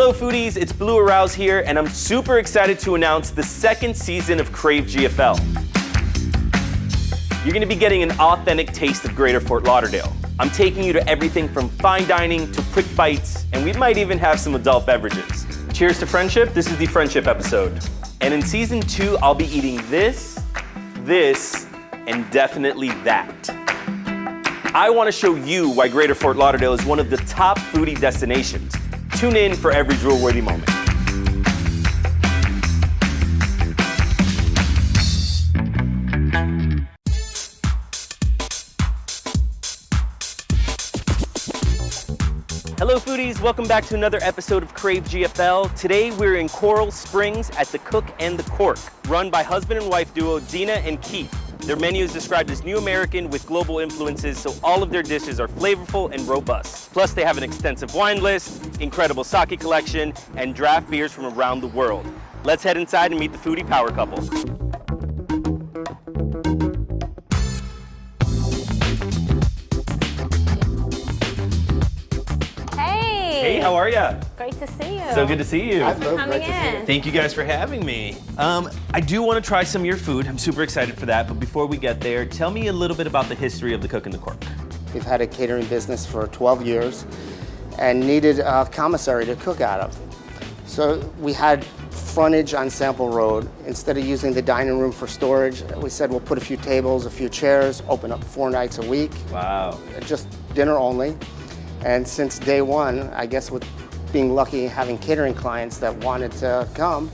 Hello foodies, it's Blue Arouse here, and I'm super excited to announce the second season of Crave GFL. You're gonna be getting an authentic taste of Greater Fort Lauderdale. I'm taking you to everything from fine dining to quick bites, and we might even have some adult beverages. Cheers to friendship, this is the friendship episode. And in season 2, I'll be eating this, and definitely that. I wanna show you why Greater Fort Lauderdale is one of the top foodie destinations. Tune in for every drool-worthy moment. Hello foodies, welcome back to another episode of Crave GFL. Today we're in Coral Springs at the Cook and the Cork, run by husband and wife duo Dena and Keith. Their menu is described as New American with global influences, so all of their dishes are flavorful and robust. Plus they have an extensive wine list, incredible sake collection, and draft beers from around the world. Let's head inside and meet the foodie power couple. Hey, how are ya? Great to see you. So good to see you. Thanks for coming in. Thank you guys for having me. I do want to try some of your food. I'm super excited for that. But before we get there, tell me a little bit about the history of the Cook and the Cork. We've had a catering business for 12 years and needed a commissary to cook out of. So we had frontage on Sample Road. Instead of using the dining room for storage, we said we'll put a few tables, a few chairs, open up 4 nights a week. Wow. Just dinner only. And since day one, I guess with being lucky having catering clients that wanted to come,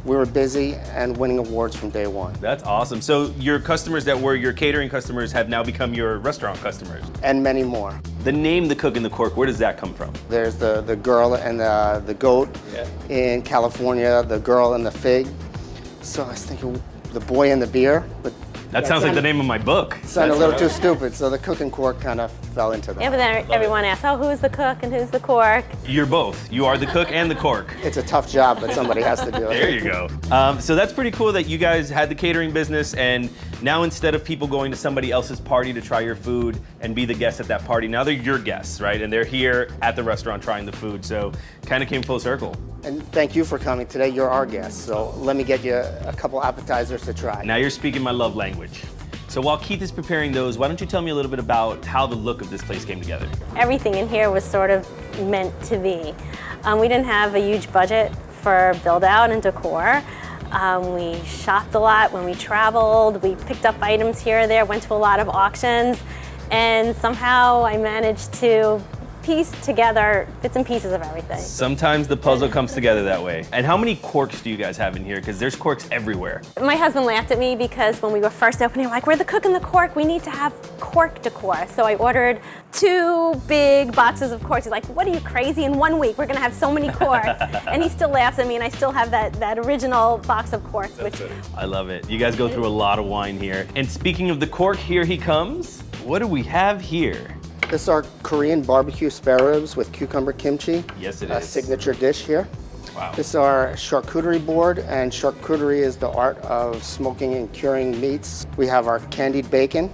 we were busy and winning awards from day one. That's awesome. So your customers that were your catering customers have now become your restaurant customers. And many more. The name The Cook and the Cork, where does that come from? There's the girl and the goat. Yeah. In California, the girl and the fig. So I was thinking the boy and the beer, but That sounds like the name of my book. sounded a little too stupid, so the Cook and Cork kind of fell into that. Yeah, but then everyone asks, oh, who's the cook and who's the cork? You're both. You are the cook and the cork. It's a tough job, but somebody has to do it. There you go. So that's pretty cool that you guys had the catering business, and now instead of people going to somebody else's party to try your food and be the guest at that party, now they're your guests, right? And they're here at the restaurant trying the food, so kind of came full circle. And thank you for coming today. You're our guest, so let me get you a couple appetizers to try. Now you're speaking my love language. So while Keith is preparing those, why don't you tell me a little bit about how the look of this place came together? Everything in here was sort of meant to be. We didn't have a huge budget for build out and decor. We shopped a lot when we traveled. We picked up items here or there, went to a lot of auctions, and somehow I managed to piece together bits and pieces of everything. Sometimes the puzzle comes together that way. And how many corks do you guys have in here? Because there's corks everywhere. My husband laughed at me because when we were first opening, I'm like, we're the Cook and the Cork, we need to have cork decor. So I ordered 2 big boxes of corks. He's like, what are you, crazy? In 1 week, we're gonna have so many corks. And he still laughs at me, and I still have that original box of corks. I love it. You guys go through a lot of wine here. And speaking of the cork, here he comes. What do we have here? This is our Korean barbecue spare ribs with cucumber kimchi. Yes, it A is. signature dish here. Wow. This is our charcuterie board, and charcuterie is the art of smoking and curing meats. We have our candied bacon.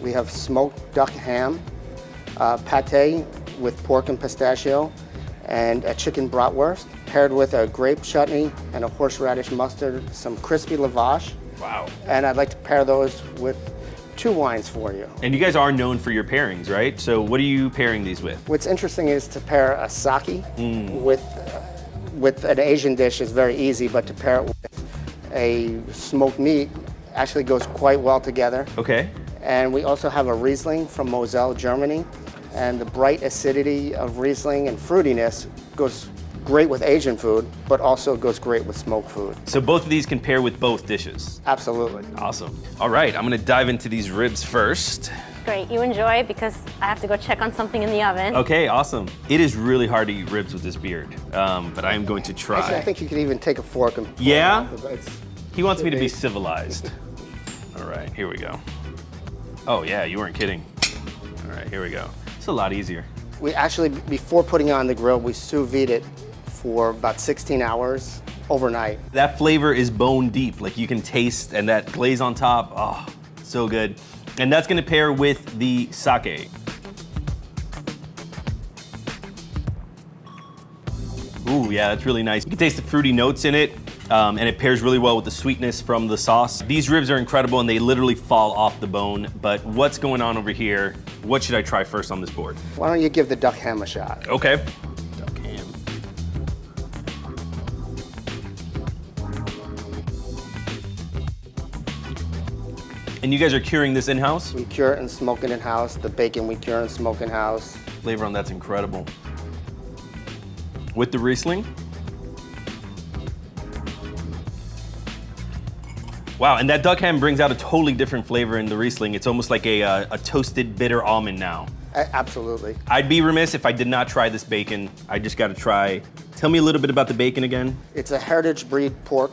We have smoked duck ham, pate with pork and pistachio, and a chicken bratwurst, paired with a grape chutney and a horseradish mustard, some crispy lavash. Wow. And I'd like to pair those with 2 wines for you. And you guys are known for your pairings, right? So what are you pairing these with? What's interesting is to pair a sake with an Asian dish is very easy, but to pair it with a smoked meat actually goes quite well together. Okay. And we also have a Riesling from Moselle, Germany. And the bright acidity of Riesling and fruitiness goes great with Asian food, but also goes great with smoked food. So both of these can pair with both dishes. Absolutely. Awesome. All right, I'm gonna dive into these ribs first. Great, you enjoy because I have to go check on something in the oven. Okay, awesome. It is really hard to eat ribs with this beard, but I am going to try. Actually, I think you could even take a fork and Yeah? It's- He wants me to be civilized. All right, here we go. Oh yeah, you weren't kidding. All right, here we go. It's a lot easier. We actually, before putting it on the grill, we sous vide it for about 16 hours overnight. That flavor is bone deep, like you can taste, and that glaze on top, oh, so good. And that's gonna pair with the sake. Ooh, yeah, that's really nice. You can taste the fruity notes in it, and it pairs really well with the sweetness from the sauce. These ribs are incredible, and they literally fall off the bone. But what's going on over here? What should I try first on this board? Why don't you give the duck ham a shot? Okay. Duck ham. And you guys are curing this in-house? We cure it and smoke it in-house. The bacon we cure and smoke in-house. Flavor on that's incredible. With the Riesling? Wow, and that duck ham brings out a totally different flavor in the Riesling. It's almost like a toasted bitter almond now. Absolutely. I'd be remiss if I did not try this bacon. I just gotta try. Tell me a little bit about the bacon again. It's a heritage breed pork.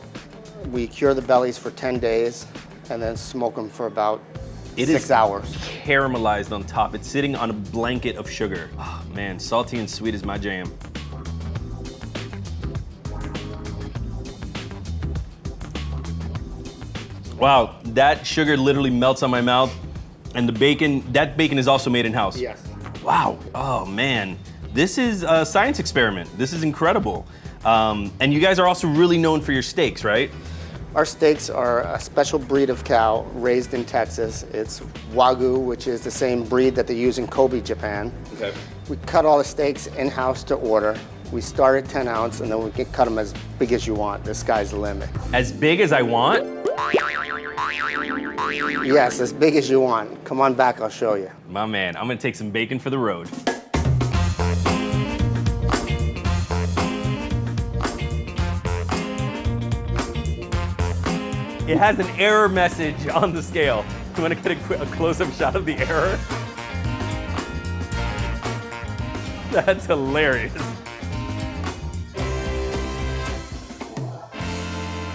We cure the bellies for 10 days and then smoke them for about 6 hours. Caramelized on top. It's sitting on a blanket of sugar. Oh man, salty and sweet is my jam. Wow, that sugar literally melts on my mouth. And the bacon, that bacon is also made in-house. Yes. Wow, oh man. This is a science experiment. This is incredible. And you guys are also really known for your steaks, right? Our steaks are a special breed of cow raised in Texas. It's Wagu, which is the same breed that they use in Kobe, Japan. Okay. We cut all the steaks in-house to order. We start at 10 ounce and then we can cut them as big as you want. The sky's the limit. As big as I want? Yes, as big as you want. Come on back, I'll show you. My man, I'm gonna take some bacon for the road. It has an error message on the scale. You wanna get a close-up shot of the error? That's hilarious.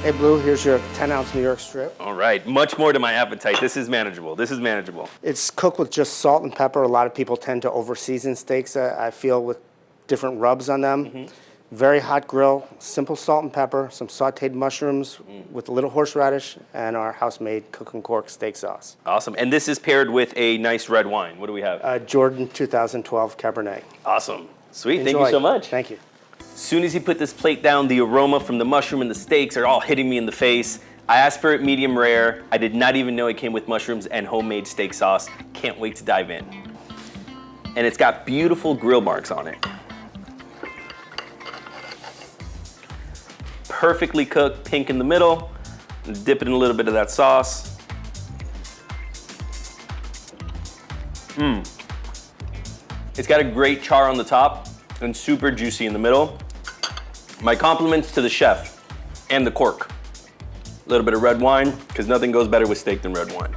Hey Blue, here's your 10 ounce New York strip. All right, much more to my appetite. This is manageable, this is manageable. It's cooked with just salt and pepper. A lot of people tend to over-season steaks, I feel, with different rubs on them. Very hot grill, simple salt and pepper, some sauteed mushrooms with a little horseradish, and our house-made Cook the Cork steak sauce. Awesome, and this is paired with a nice red wine. What do we have? Jordan 2012 Cabernet. Awesome, sweet, Enjoy. Thank you so much. Thank you. As soon as he put this plate down, the aroma from the mushroom and the steaks are all hitting me in the face. I asked for it medium rare. I did not even know it came with mushrooms and homemade steak sauce. Can't wait to dive in. And it's got beautiful grill marks on it. Perfectly cooked, pink in the middle. Dip it in a little bit of that sauce. It's got a great char on the top and super juicy in the middle. My compliments to the chef and the cork. A little bit of red wine, because nothing goes better with steak than red wine.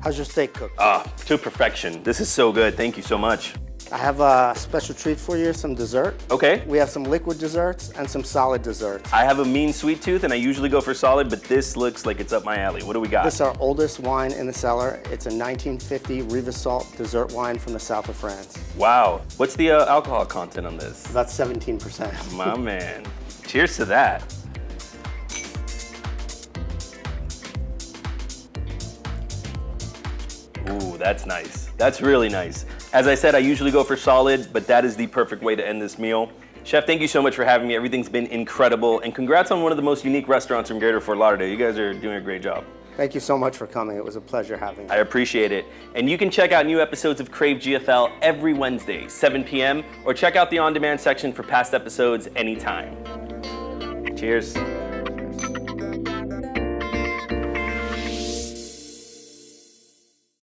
How's your steak cooked? To perfection. This is so good. Thank you so much. I have a special treat for you, some dessert. Okay. We have some liquid desserts and some solid desserts. I have a mean sweet tooth, and I usually go for solid, but this looks like it's up my alley. What do we got? This is our oldest wine in the cellar. It's a 1950 Riva Salt dessert wine from the south of France. Wow. What's the alcohol content on this? About 17%. My man. Cheers to that. Ooh, that's nice. That's really nice. As I said, I usually go for solid, but that is the perfect way to end this meal. Chef, thank you so much for having me. Everything's been incredible, and congrats on one of the most unique restaurants in Greater Fort Lauderdale. You guys are doing a great job. Thank you so much for coming. It was a pleasure having you. I appreciate it. And you can check out new episodes of Crave GFL every Wednesday, 7 p.m., or check out the on-demand section for past episodes anytime. Cheers.